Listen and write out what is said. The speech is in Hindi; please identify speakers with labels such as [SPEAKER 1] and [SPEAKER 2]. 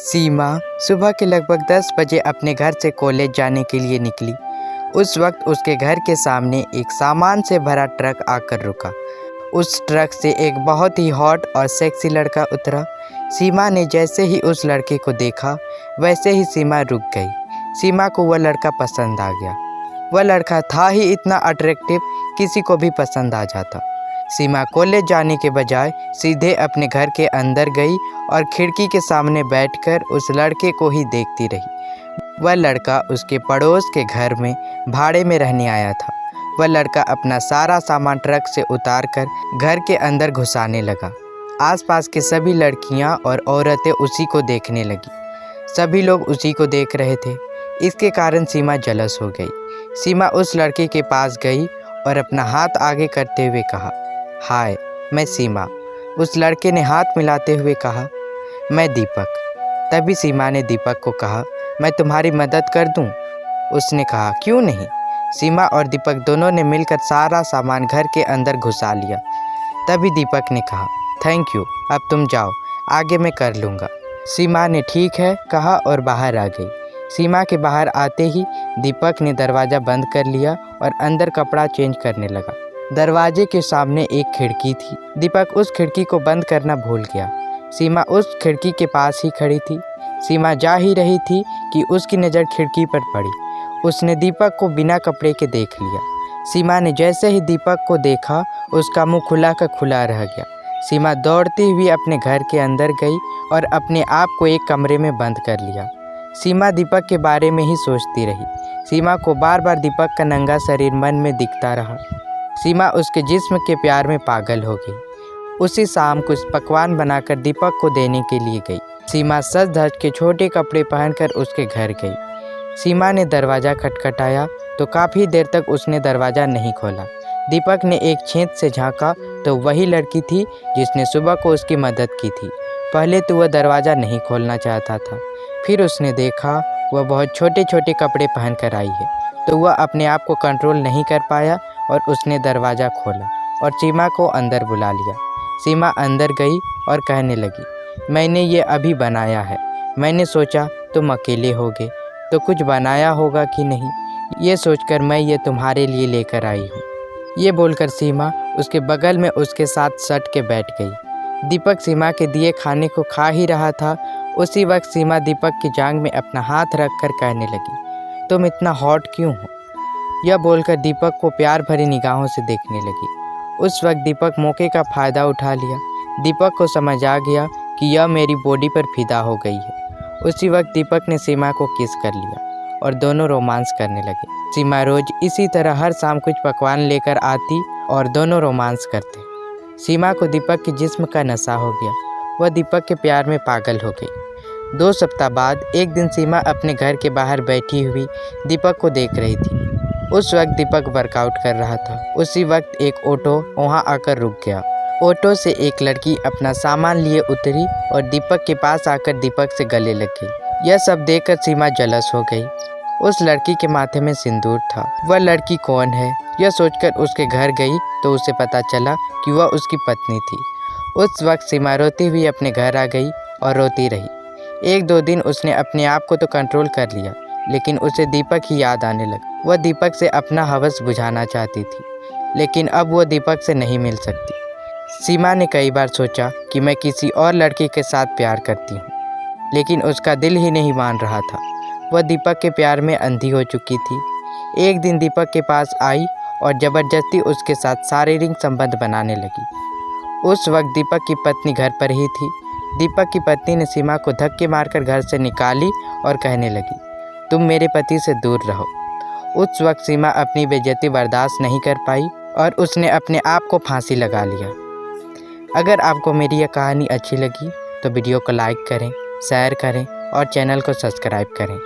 [SPEAKER 1] सीमा सुबह के लगभग 10 बजे अपने घर से कॉलेज जाने के लिए निकली। उस वक्त उसके घर के सामने एक सामान से भरा ट्रक आकर रुका। उस ट्रक से एक बहुत ही हॉट और सेक्सी लड़का उतरा। सीमा ने जैसे ही उस लड़के को देखा वैसे ही सीमा रुक गई। सीमा को वह लड़का पसंद आ गया। वह लड़का था ही इतना अट्रैक्टिव, किसी को भी पसंद आ जाता। सीमा कॉलेज जाने के बजाय सीधे अपने घर के अंदर गई और खिड़की के सामने बैठकर उस लड़के को ही देखती रही। वह लड़का उसके पड़ोस के घर में भाड़े में रहने आया था। वह लड़का अपना सारा सामान ट्रक से उतारकर घर के अंदर घुसाने लगा। आसपास के सभी लड़कियां और औरतें उसी को देखने लगी। सभी लोग उसी को देख रहे थे। इसके कारण सीमा जलस हो गई। सीमा उस लड़के के पास गई और अपना हाथ आगे करते हुए कहा, हाय, मैं सीमा। उस लड़के ने हाथ मिलाते हुए कहा, मैं दीपक। तभी सीमा ने दीपक को कहा, मैं तुम्हारी मदद कर दूं? उसने कहा, क्यों नहीं। सीमा और दीपक दोनों ने मिलकर सारा सामान घर के अंदर घुसा लिया। तभी दीपक ने कहा, थैंक यू, अब तुम जाओ, आगे मैं कर लूँगा। सीमा ने ठीक है कहा और बाहर आ गई। सीमा के बाहर आते ही दीपक ने दरवाज़ा बंद कर लिया और अंदर कपड़ा चेंज करने लगा। दरवाजे के सामने एक खिड़की थी। दीपक उस खिड़की को बंद करना भूल गया। सीमा उस खिड़की के पास ही खड़ी थी। सीमा जा ही रही थी कि उसकी नज़र खिड़की पर पड़ी। उसने दीपक को बिना कपड़े के देख लिया। सीमा ने जैसे ही दीपक को देखा उसका मुंह खुला का खुला रह गया। सीमा दौड़ती हुई अपने घर के अंदर गई और अपने आप को एक कमरे में बंद कर लिया। सीमा दीपक के बारे में ही सोचती रही। सीमा को बार बार दीपक का नंगा शरीर मन में दिखता रहा। सीमा उसके जिस्म के प्यार में पागल हो गई। उसी शाम कुछ पकवान बनाकर दीपक को देने के लिए गई। सीमा सज धज के छोटे कपड़े पहनकर उसके घर गई। सीमा ने दरवाज़ा खटखटाया तो काफ़ी देर तक उसने दरवाज़ा नहीं खोला। दीपक ने एक छेद से झांका तो वही लड़की थी जिसने सुबह को उसकी मदद की थी। पहले तो वह दरवाज़ा नहीं खोलना चाहता था, फिर उसने देखा वह बहुत छोटे छोटे कपड़े पहन कर आई है तो वह अपने आप को कंट्रोल नहीं कर पाया और उसने दरवाज़ा खोला और सीमा को अंदर बुला लिया। सीमा अंदर गई और कहने लगी, मैंने ये अभी बनाया है। मैंने सोचा तुम अकेले होगे तो कुछ बनाया होगा कि नहीं, ये सोचकर मैं ये तुम्हारे लिए लेकर आई हूँ। ये बोलकर सीमा उसके बगल में उसके साथ सट के बैठ गई। दीपक सीमा के दिए खाने को खा ही रहा था। उसी वक्त सीमा दीपक की जांघ में अपना हाथ रखकर कहने लगी, तुम इतना हॉट क्यों हो? यह बोलकर दीपक को प्यार भरी निगाहों से देखने लगी। उस वक्त दीपक मौके का फ़ायदा उठा लिया। दीपक को समझ आ गया कि यह मेरी बॉडी पर फिदा हो गई है। उसी वक्त दीपक ने सीमा को किस कर लिया और दोनों रोमांस करने लगे। सीमा रोज़ इसी तरह हर शाम कुछ पकवान लेकर आती और दोनों रोमांस करते। सीमा को दीपक के जिस्म का नशा हो गया। वह दीपक के प्यार में पागल हो गई। 2 सप्ताह बाद एक दिन सीमा अपने घर के बाहर बैठी हुई दीपक को देख रही थी। उस वक्त दीपक वर्कआउट कर रहा था। उसी वक्त एक ऑटो वहां आकर रुक गया। ऑटो से एक लड़की अपना सामान लिए उतरी और दीपक के पास आकर दीपक से गले लग गई। यह सब देखकर सीमा जलस हो गई। उस लड़की के माथे में सिंदूर था। वह लड़की कौन है, यह सोचकर उसके घर गई तो उसे पता चला कि वह उसकी पत्नी थी। उस वक्त सीमा रोती हुई अपने घर आ गई और रोती रही। 1-2 दिन उसने अपने आप को तो कंट्रोल कर लिया, लेकिन उसे दीपक ही याद आने लगा। वह दीपक से अपना हवस बुझाना चाहती थी, लेकिन अब वह दीपक से नहीं मिल सकती। सीमा ने कई बार सोचा कि मैं किसी और लड़के के साथ प्यार करती हूँ, लेकिन उसका दिल ही नहीं मान रहा था। वह दीपक के प्यार में अंधी हो चुकी थी। एक दिन दीपक के पास आई और ज़बरदस्ती उसके साथ शारीरिक संबंध बनाने लगी। उस वक्त दीपक की पत्नी घर पर ही थी। दीपक की पत्नी ने सीमा को धक्के मारकर घर से निकाली और कहने लगी, तुम मेरे पति से दूर रहो। उस वक्त सीमा अपनी बेइज्जती बर्दाश्त नहीं कर पाई और उसने अपने आप को फांसी लगा लिया। अगर आपको मेरी यह कहानी अच्छी लगी तो वीडियो को लाइक करें, शेयर करें और चैनल को सब्सक्राइब करें।